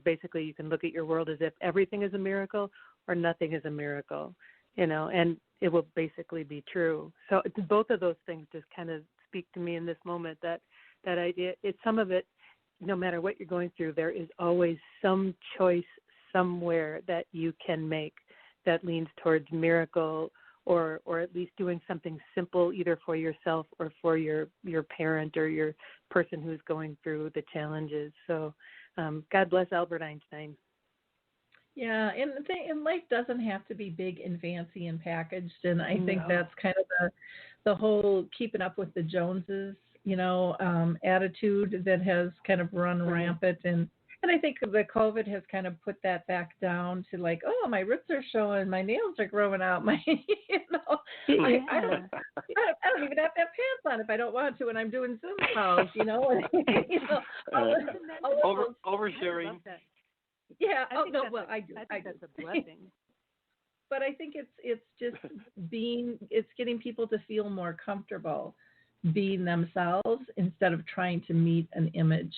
basically you can look at your world as if everything is a miracle or nothing is a miracle, and it will basically be true. So both of those things just kind of speak to me in this moment, that idea. It's some of it, no matter what you're going through, there is always some choice somewhere that you can make that leans towards miracle, or at least doing something simple either for yourself or for your parent or your person who's going through the challenges. So God bless Albert Einstein. Yeah, and life doesn't have to be big and fancy and packaged, and I think that's kind of the whole keeping up with the Joneses, attitude that has kind of run rampant. And I think the COVID has kind of put that back down to like, oh, my roots are showing, my nails are growing out, my, I don't even have to have pants on if I don't want to when I'm doing Zoom calls, and, oversharing. Yeah. I do. I think that's a blessing. But I think it's just it's getting people to feel more comfortable being themselves instead of trying to meet an image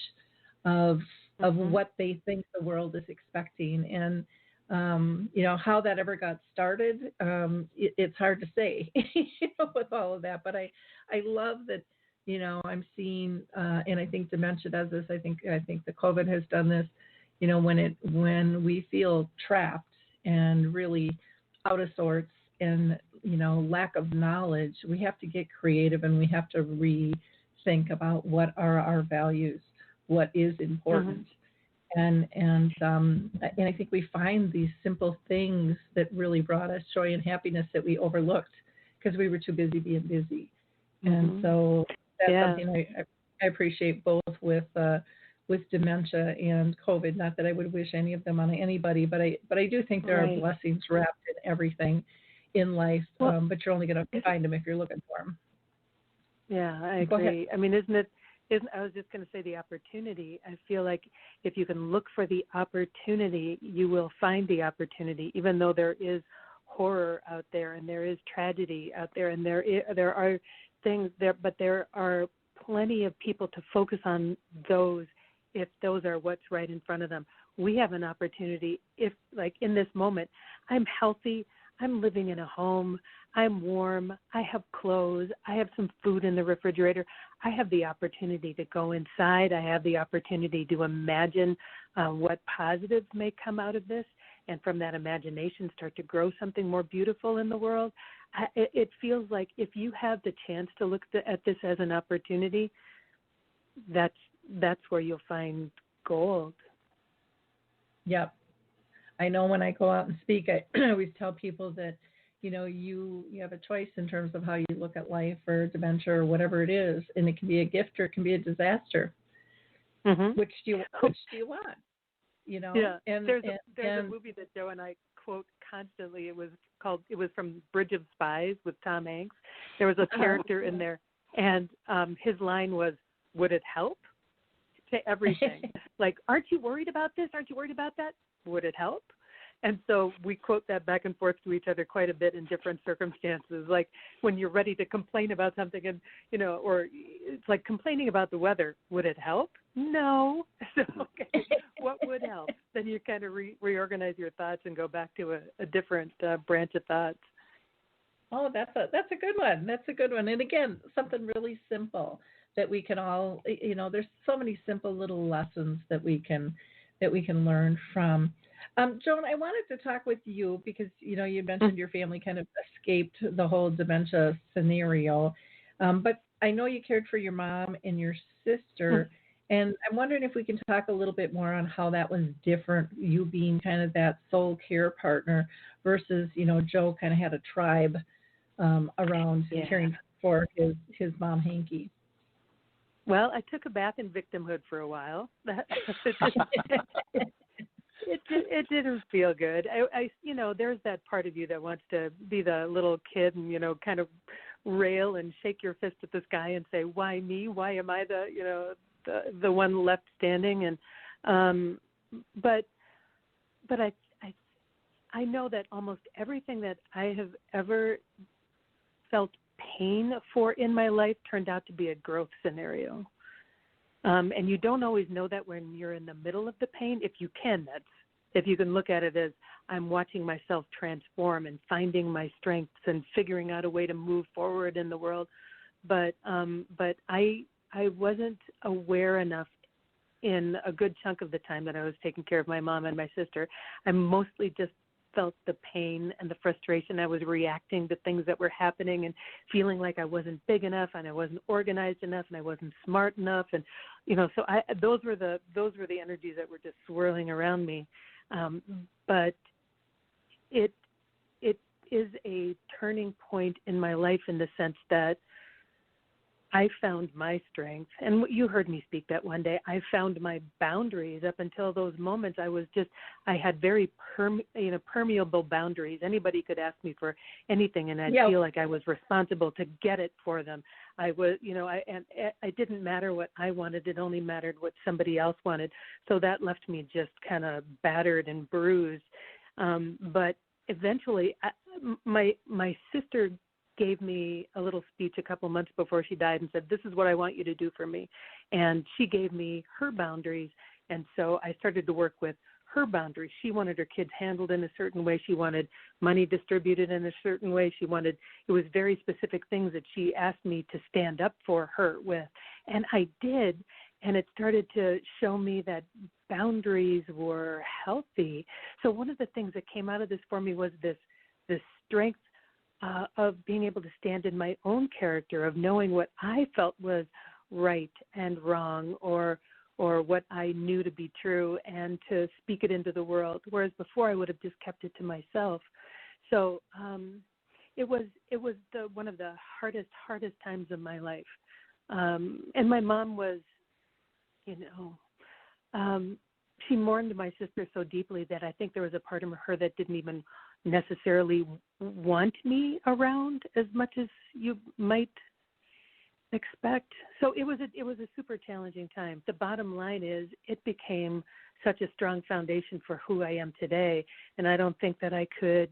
of what they think the world is expecting. And, how that ever got started, it's hard to say, with all of that. But I love that, I'm seeing, and I think dementia does this. I think the COVID has done this, when we feel trapped and really out of sorts and, lack of knowledge, we have to get creative and we have to rethink about what are our values, what is important. And I think we find these simple things that really brought us joy and happiness that we overlooked because we were too busy being busy. And so that's something I appreciate both with dementia and COVID. Not that I would wish any of them on anybody, but I do think there are blessings wrapped in everything in life. But you're only going to find them if you're looking for them. Yeah, I agree. I mean, I was just going to say the opportunity. I feel like if you can look for the opportunity, you will find the opportunity, even though there is horror out there and there is tragedy out there and there are things there, but there are plenty of people to focus on those if those are what's right in front of them. We have an opportunity if, like in this moment, I'm healthy, I'm living in a home, I'm warm, I have clothes, I have some food in the refrigerator. I have the opportunity to go inside. I have the opportunity to imagine what positives may come out of this, and from that imagination start to grow something more beautiful in the world. It feels like if you have the chance to look at this as an opportunity, that's where you'll find gold. Yep. I know when I go out and speak, I always tell people that, you have a choice in terms of how you look at life or dementia or whatever it is, and it can be a gift or it can be a disaster. Which do you want? Yeah. And there's a movie that Joe and I quote constantly. It was from Bridge of Spies with Tom Hanks. There was a character in there, and his line was, "Would it help?" To everything. Like, aren't you worried about this? Aren't you worried about that? Would it help? And so we quote that back and forth to each other quite a bit in different circumstances. Like when you're ready to complain about something and, or it's like complaining about the weather. Would it help? No. So, okay, what would help? Then you kind of reorganize your thoughts and go back to a different branch of thoughts. Oh, that's a good one. That's a good one. And again, something really simple that we can all, there's so many simple little lessons that we can learn from. Joan, I wanted to talk with you because, you mentioned your family kind of escaped the whole dementia scenario. But I know you cared for your mom and your sister. And I'm wondering if we can talk a little bit more on how that was different, you being kind of that soul care partner versus, Joe kind of had a tribe around caring for his mom, Hanky. Well, I took a bath in victimhood for a while. It didn't feel good. I there's that part of you that wants to be the little kid and, kind of rail and shake your fist at the sky and say, why me? Why am I the one left standing? And, but I know that almost everything that I have ever felt pain for in my life turned out to be a growth scenario. And you don't always know that when you're in the middle of the pain. If you can look at it as I'm watching myself transform and finding my strengths and figuring out a way to move forward in the world. But I wasn't aware enough in a good chunk of the time that I was taking care of my mom and my sister. I mostly just felt the pain and the frustration. I was reacting to things that were happening and feeling like I wasn't big enough and I wasn't organized enough and I wasn't smart enough. And, so those were the energies that were just swirling around me. But is a turning point in my life in the sense that I found my strength. And you heard me speak that one day. I found my boundaries. Up until those moments, I had very permeable boundaries. Anybody could ask me for anything, and I'd feel like I was responsible to get it for them. I was, it didn't matter what I wanted. It only mattered what somebody else wanted. So that left me just kind of battered and bruised. But eventually, my sister gave me a little speech a couple months before she died and said, "This is what I want you to do for me." And she gave me her boundaries. And so I started to work with her boundaries. She wanted her kids handled in a certain way. She wanted money distributed in a certain way. It was very specific things that she asked me to stand up for her with. And I did. And it started to show me that boundaries were healthy. So one of the things that came out of this for me was this strength of being able to stand in my own character, of knowing what I felt was right and wrong, or what I knew to be true, and to speak it into the world. Whereas before I would have just kept it to myself. So it was one of the hardest times of my life. And my mom was, she mourned my sister so deeply that I think there was a part of her that didn't even necessarily want me around as much as you might expect. So it was a super challenging time. The bottom line is it became such a strong foundation for who I am today, and I don't think that I could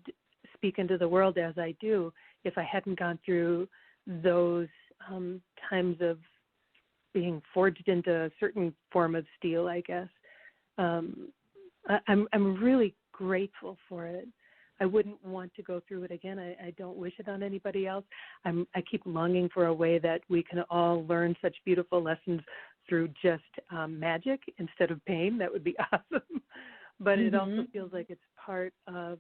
speak into the world as I do if I hadn't gone through those times of being forged into a certain form of steel, I guess. I'm really grateful for it. I wouldn't want to go through it again. I don't wish it on anybody else. I keep longing for a way that we can all learn such beautiful lessons through just magic instead of pain. That would be awesome. But it also feels like it's part of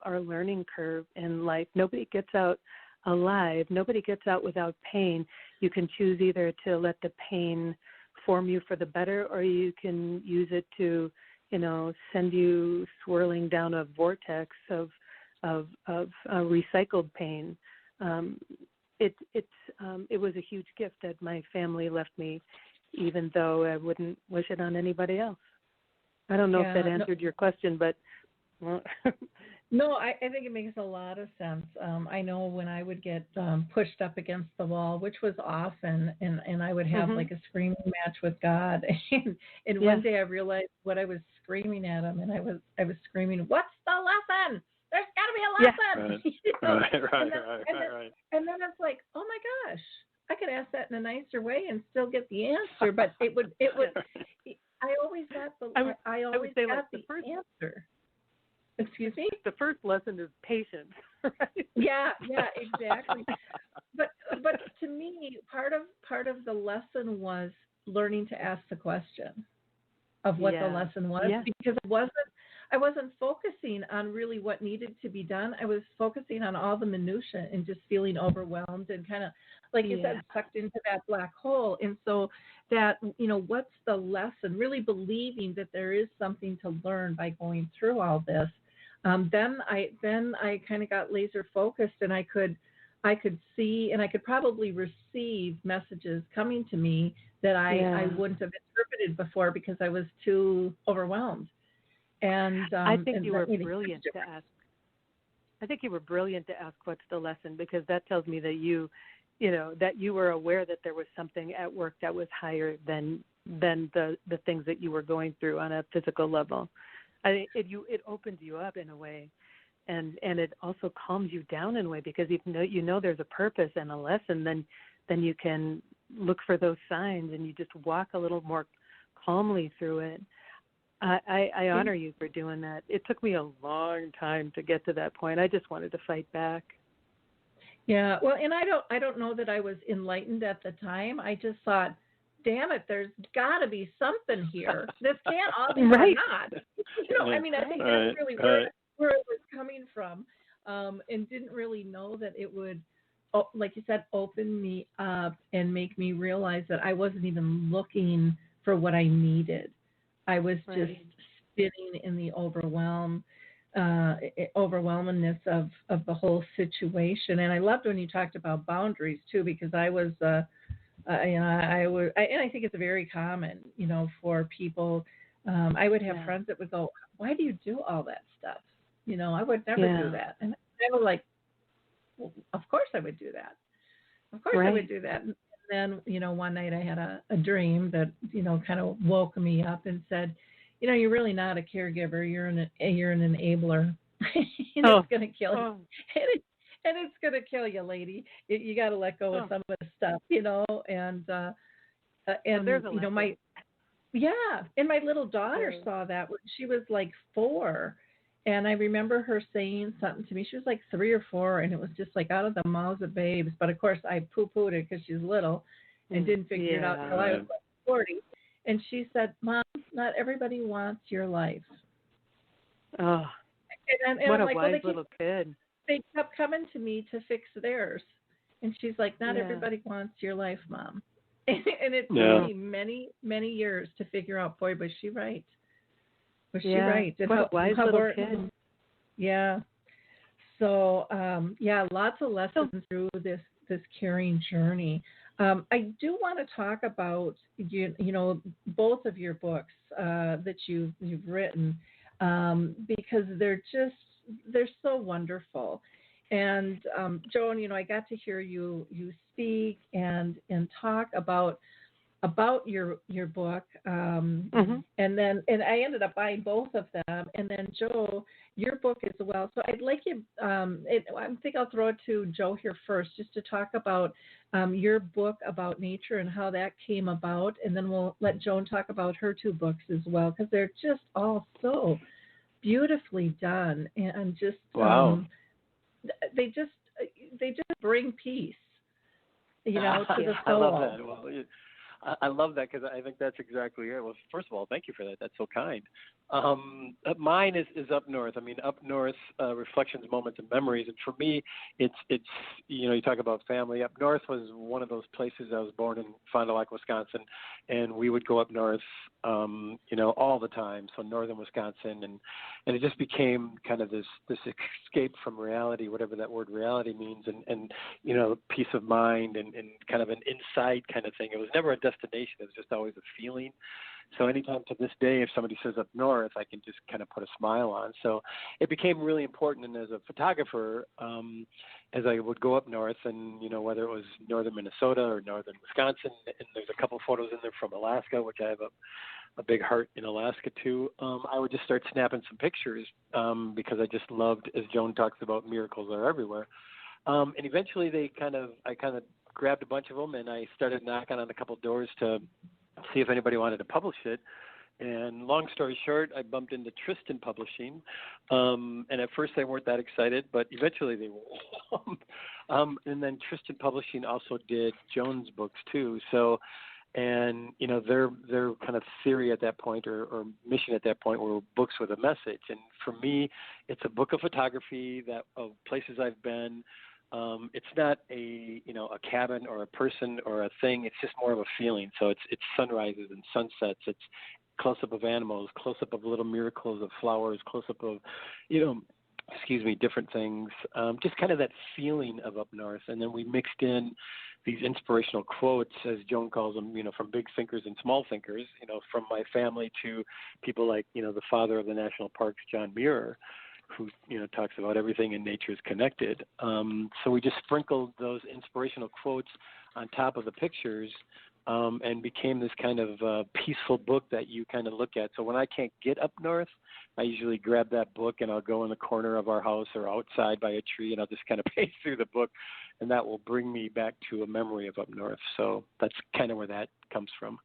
our learning curve in life. Nobody gets out alive. Nobody gets out without pain. You can choose either to let the pain form you for the better, or you can use it to send you swirling down a vortex of recycled pain. It was a huge gift that my family left me, even though I wouldn't wish it on anybody else. I don't know if that answered your question, but no, I think it makes a lot of sense. I know when I would get pushed up against the wall, which was often, and I would have like a screaming match with God. And one day I realized what I was screaming at him, and I was screaming, "What's the lesson? There's got to be a lesson." Right. And then it's like, oh my gosh, I could ask that in a nicer way and still get the answer, but it would. I always got the answer. Excuse me? The first lesson is patience, right? Yeah, exactly. But to me, part of the lesson was learning to ask the question of what the lesson was, because I wasn't focusing on really what needed to be done. I was focusing on all the minutia and just feeling overwhelmed and kind of, like you said, sucked into that black hole. And so that, what's the lesson? Really believing that there is something to learn by going through all this. Then I kind of got laser focused, and I could see, and I could probably receive messages coming to me that I wouldn't have interpreted before because I was too overwhelmed. And I think you were brilliant to ask. I think you were brilliant to ask what's the lesson, because that tells me that you were aware that there was something at work that was higher than the things that you were going through on a physical level. It opens you up in a way, and it also calms you down in a way, because you know there's a purpose and a lesson, then you can look for those signs, and you just walk a little more calmly through it. I honor you for doing that. It took me a long time to get to that point. I just wanted to fight back. Yeah, well, and I don't know that I was enlightened at the time. I just thought, damn it, there's got to be something here. This can't all be right. Not. I think that's really where it was coming from, and didn't really know that it would, like you said, open me up and make me realize that I wasn't even looking for what I needed. I was just spinning in the overwhelm. overwhelmingness of the whole situation. And I loved when you talked about boundaries too, because I was, and I think it's very common, for people. I would have friends that would go, "Why do you do all that stuff?" I would never do that. And I was like, well, "Of course I would do that. Of course I would do that." And then, one night I had a dream that, kind of woke me up and said, "You're really not a caregiver. You're an enabler." And it's going to kill you. And it's going to kill you, lady. You got to let go of some of the stuff, and there's a and my little daughter saw that when she was like 4. And I remember her saying something to me. She was like 3 or 4, and it was just like out of the mouths of babes. But of course, I poo-pooed it because she's little and didn't figure it out until I was like 40. And she said, "Mom, not everybody wants your life." Oh, and what I'm a like, wise little kid. They kept coming to me to fix theirs. And she's like, "Not everybody wants your life, Mom." And it took me many, many years to figure out, boy, was she right. Was she right? And what a wise little kid. Yeah. So, lots of lessons through this caring journey. I do want to talk about, both of your books that you've written, because they're so wonderful. And Joan, I got to hear you speak and talk about your book, and I ended up buying both of them. And then Joe, your book as well. So I'd like you. I think I'll throw it to Joe here first, just to talk about your book about nature and how that came about, and then we'll let Joan talk about her 2 books as well, because they're just all so beautifully done and just they just bring peace, to the soul. I love that. Well, I love that because I think that's exactly it. Well, first of all, thank you for that. That's so kind. Mine is up north. I mean, up north, reflections, moments, and memories. And for me, it's you talk about family. Up north was one of those places. I was born in Fond du Lac, Wisconsin, and we would go up north, all the time. So northern Wisconsin, and it just became kind of this escape from reality, whatever that word reality means, and peace of mind and kind of an inside kind of thing. It was never a destination. It was just always a feeling. So anytime to this day, if somebody says up north, I can just kind of put a smile on. So it became really important. And as a photographer, as I would go up north and, whether it was northern Minnesota or northern Wisconsin, and there's a couple photos in there from Alaska, which I have a big heart in Alaska too, I would just start snapping some pictures because I just loved, as Joan talks about, miracles are everywhere. And eventually I kind of grabbed a bunch of them and I started knocking on a couple doors to see if anybody wanted to publish it. And long story short, I bumped into Tristan Publishing. And at first they weren't that excited, but eventually they were. And then Tristan Publishing also did Joan's books too. So, and, their kind of theory at that point or mission at that point were books with a message. And for me, it's a book of photography of places I've been. It's not a cabin or a person or a thing. It's just more of a feeling. So it's sunrises and sunsets. It's close-up of animals, close-up of little miracles of flowers, close-up of, different things. Just kind of that feeling of up north. And then we mixed in these inspirational quotes, as Joan calls them, from big thinkers and small thinkers, from my family to people like, the father of the national parks, John Muir, who talks about everything in nature is connected. So we just sprinkled those inspirational quotes on top of the pictures and became this kind of peaceful book that you kind of look at. So when I can't get up north, I usually grab that book and I'll go in the corner of our house or outside by a tree and I'll just kind of pace through the book, and that will bring me back to a memory of up north. So that's kind of where that comes from.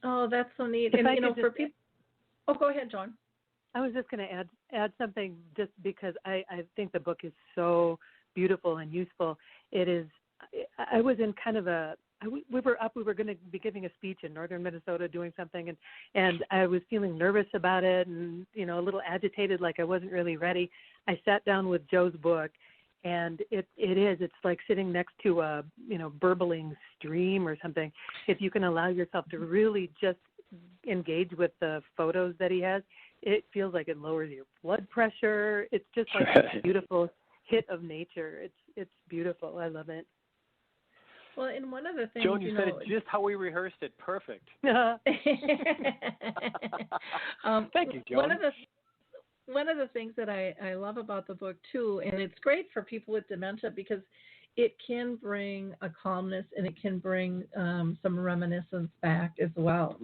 Oh, that's so neat. And for people, go ahead, Joan. I was just going to add something just because I think the book is so beautiful and useful. It is. I was in kind of we were going to be giving a speech in northern Minnesota doing something, and I was feeling nervous about it and, a little agitated, like I wasn't really ready. I sat down with Joe's book, and it's like sitting next to a, burbling stream or something. If you can allow yourself to really just engage with the photos that he has, it feels like it lowers your blood pressure. It's just like a beautiful hit of nature. It's beautiful. I love it. Well, and one of the things, Joan, you said it just how we rehearsed it. Perfect. Thank you, Joan. One of the things that I love about the book, too, and it's great for people with dementia because it can bring a calmness and it can bring some reminiscence back as well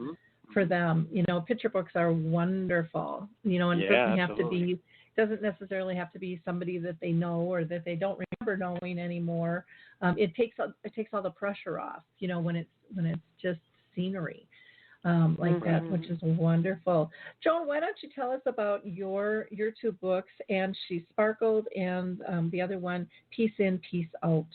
for them. You know, picture books are wonderful, you know, and it doesn't necessarily have to be somebody that they know or that they don't remember knowing anymore. It takes all the pressure off, you know, when it's just scenery. Like that, which is wonderful. Joan, why don't you tell us about your two books, And She Sparkled and the other one, Peace In, Peace Out.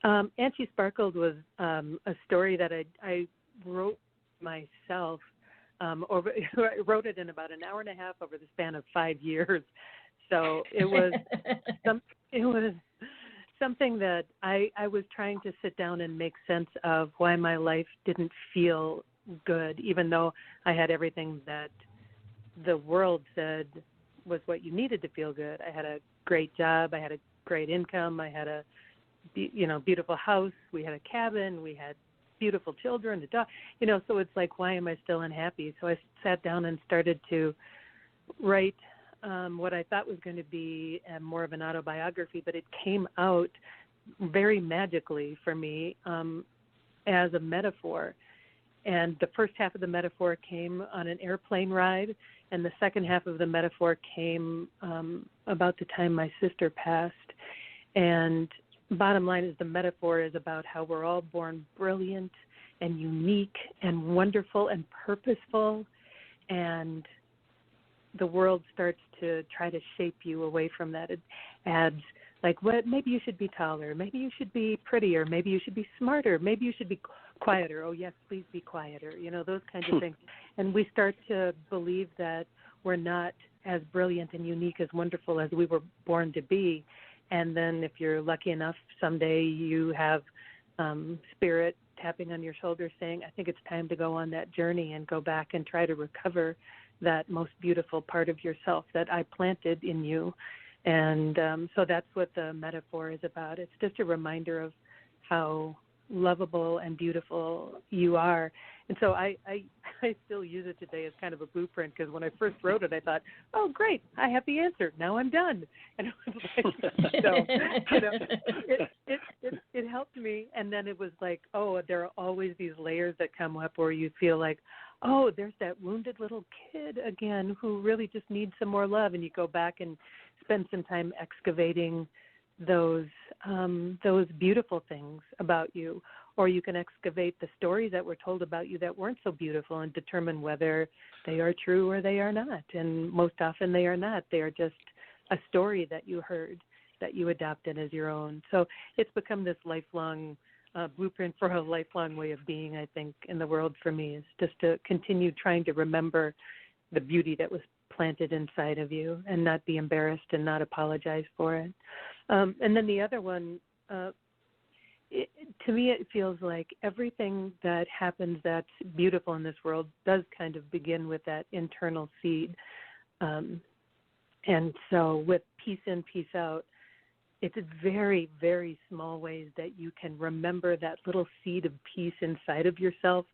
And She Sparkled was a story that I wrote myself. I wrote it in about an hour and a half over the span of 5 years. So it was something that I was trying to sit down and make sense of why my life didn't feel good, even though I had everything that the world said was what you needed to feel good. I had a great job. I had a great income. I had a beautiful house. We had a cabin. We had beautiful children, a dog. You know, so it's like, why am I still unhappy? So I sat down and started to write what I thought was going to be more of an autobiography, but it came out very magically for me as a metaphor. And the first half of the metaphor came on an airplane ride, and the second half of the metaphor came about the time my sister passed. And bottom line is the metaphor is about how we're all born brilliant and unique and wonderful and purposeful, and the world starts to try to shape you away from that. It adds, like, what? Maybe you should be taller. Maybe you should be prettier. Maybe you should be smarter. Maybe you should be quieter. Oh, yes, please be quieter. You know, those kinds of things. And we start to believe that we're not as brilliant and unique, as wonderful as we were born to be. And then if you're lucky enough, someday you have spirit tapping on your shoulder saying, I think it's time to go on that journey and go back and try to recover that most beautiful part of yourself that I planted in you. And so that's what the metaphor is about. It's just a reminder of how lovable and beautiful you are. And so I still use it today as kind of a blueprint, because when I first wrote it, I thought, oh, great, I have the answer. Now I'm done. And it was like, so, you know, it helped me. And then it was like, oh, there are always these layers that come up where you feel like, oh, there's that wounded little kid again who really just needs some more love. And you go back and spend some time excavating those beautiful things about you, or you can excavate the stories that were told about you that weren't so beautiful and determine whether they are true or they are not. And most often they are not. They are just a story that you heard, that you adopted as your own. So it's become this lifelong blueprint for a lifelong way of being, I think, in the world for me, is just to continue trying to remember the beauty that was planted inside of you and not be embarrassed and not apologize for it. And then the other one, to me, it feels like everything that happens that's beautiful in this world does kind of begin with that internal seed. And so with Peace In, Peace Out, it's very, very small ways that you can remember that little seed of peace inside of yourself,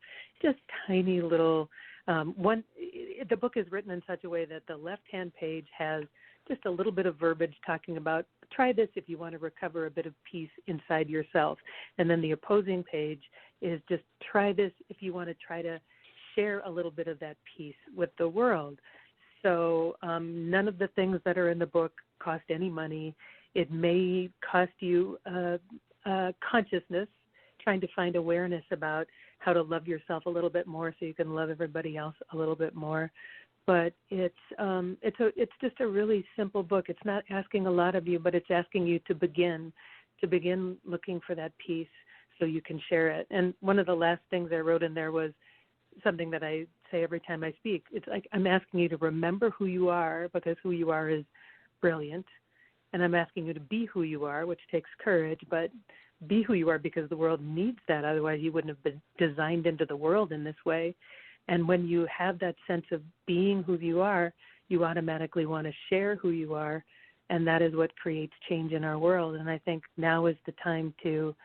just tiny little the book is written in such a way that the left-hand page has just a little bit of verbiage talking about, try this if you want to recover a bit of peace inside yourself. And then the opposing page is just, try this if you want to try to share a little bit of that peace with the world. So none of the things that are in the book cost any money. It may cost you consciousness, trying to find awareness about how to love yourself a little bit more so you can love everybody else a little bit more. But it's just a really simple book. It's not asking a lot of you, but it's asking you to begin looking for that peace so you can share it. And one of the last things I wrote in there was something that I say every time I speak. It's like, I'm asking you to remember who you are, because who you are is brilliant. And I'm asking you to be who you are, which takes courage, but be who you are because the world needs that. Otherwise, you wouldn't have been designed into the world in this way. And when you have that sense of being who you are, you automatically want to share who you are, and that is what creates change in our world. And I think now is the time to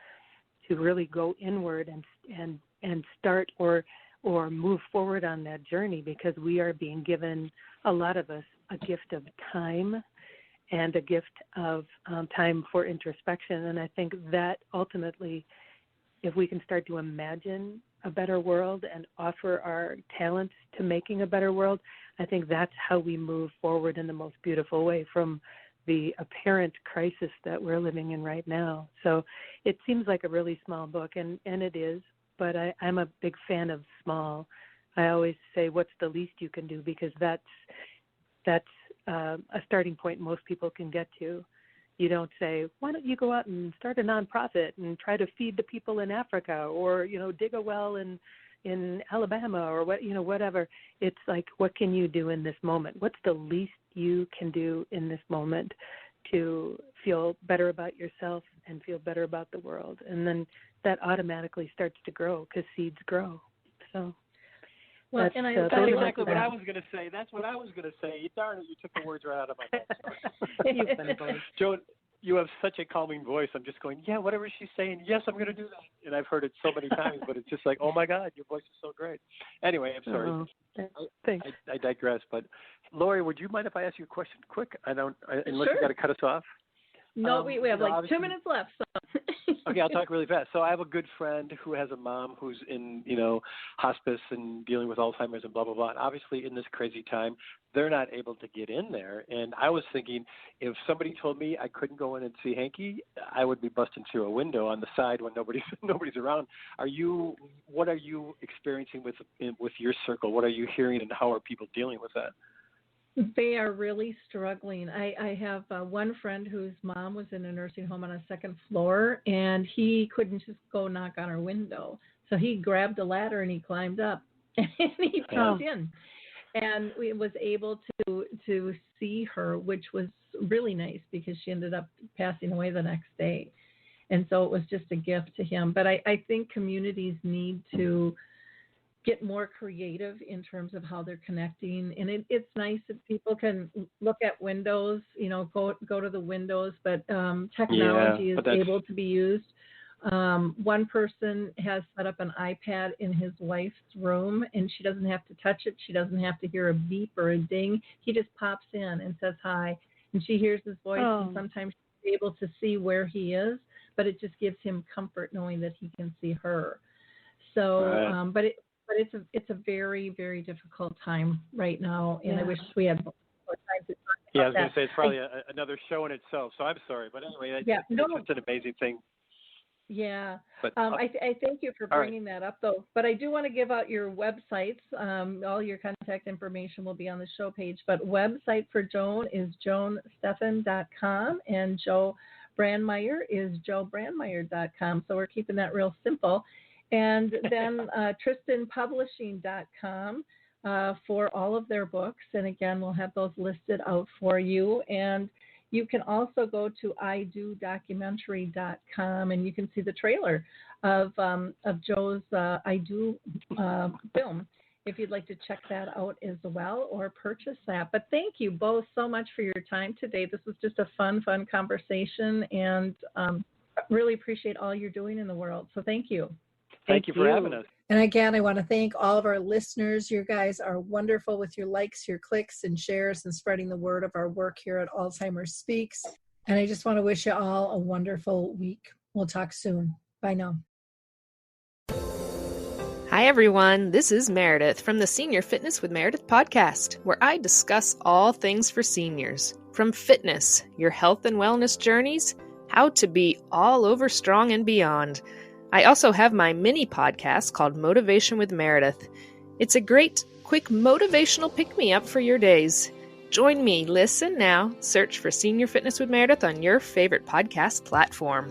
really go inward and start or move forward on that journey, because we are being given, a lot of us, a gift of time and a gift of time for introspection. And I think that ultimately, if we can start to imagine a better world and offer our talents to making a better world, I think that's how we move forward in the most beautiful way from the apparent crisis that we're living in right now. So it seems like a really small book, and it is, but I'm a big fan of small. I always say, what's the least you can do? Because that's a starting point most people can get to. You don't say, why don't you go out and start a nonprofit and try to feed the people in Africa, or, dig a well in Alabama, or whatever. It's like, what can you do in this moment? What's the least you can do in this moment to feel better about yourself and feel better about the world? And then that automatically starts to grow, because seeds grow. So. Well, that's exactly what I was going to say. That's what I was going to say. Darn it, you took the words right out of my mouth. Joan, you have such a calming voice. I'm just going, yeah, whatever she's saying, yes, I'm going to do that. And I've heard it so many times, but it's just like, oh, my God, your voice is so great. Anyway, I'm sorry. Thanks. I digress. But, Lori, would you mind if I ask you a question quick? Unless sure. you got to cut us off. No, we have like 2 minutes left. So. Okay, I'll talk really fast. So I have a good friend who has a mom who's in, hospice and dealing with Alzheimer's and blah, blah, blah. And obviously in this crazy time, they're not able to get in there. And I was thinking, if somebody told me I couldn't go in and see Hanky, I would be busting through a window on the side when nobody's around. What are you experiencing with your circle? What are you hearing, and how are people dealing with that? They are really struggling. I have one friend whose mom was in a nursing home on a second floor, and he couldn't just go knock on her window. So he grabbed a ladder and he climbed up, and he jumped in. And we was able to see her, which was really nice, because she ended up passing away the next day. And so it was just a gift to him. But I think communities need to get more creative in terms of how they're connecting. And it's nice if people can look at windows, go to the windows, but technology is able to be used. One person has set up an iPad in his wife's room, and she doesn't have to touch it. She doesn't have to hear a beep or a ding. He just pops in and says hi, and she hears his voice, and sometimes she's able to see where he is, but it just gives him comfort knowing that he can see her. So, but it's a very, very difficult time right now, and I wish we had more time to talk about I was going that. to say it's probably another show in itself, so I'm sorry. But anyway, it's just an amazing thing. Yeah. But, I thank you for bringing that up, though. But I do want to give out your websites. All your contact information will be on the show page. But website for Joan is joansteffend.com, and Joe Brandmeier is joebrandmeier.com. So we're keeping that real simple. And then tristanpublishing.com for all of their books. And again, we'll have those listed out for you. And you can also go to idodocumentary.com, and you can see the trailer of Joe's I Do film, if you'd like to check that out as well, or purchase that. But thank you both so much for your time today. This was just a fun conversation, and really appreciate all you're doing in the world. So thank you. Thank you for having us. And again, I want to thank all of our listeners. You guys are wonderful with your likes, your clicks, and shares, and spreading the word of our work here at Alzheimer Speaks. And I just want to wish you all a wonderful week. We'll talk soon. Bye now. Hi, everyone. This is Meredith from the Senior Fitness with Meredith podcast, where I discuss all things for seniors, from fitness, your health and wellness journeys, how to be all over strong and beyond. I also have my mini podcast called Motivation with Meredith. It's a great, quick motivational pick-me-up for your days. Join me, listen now, search for Senior Fitness with Meredith on your favorite podcast platform.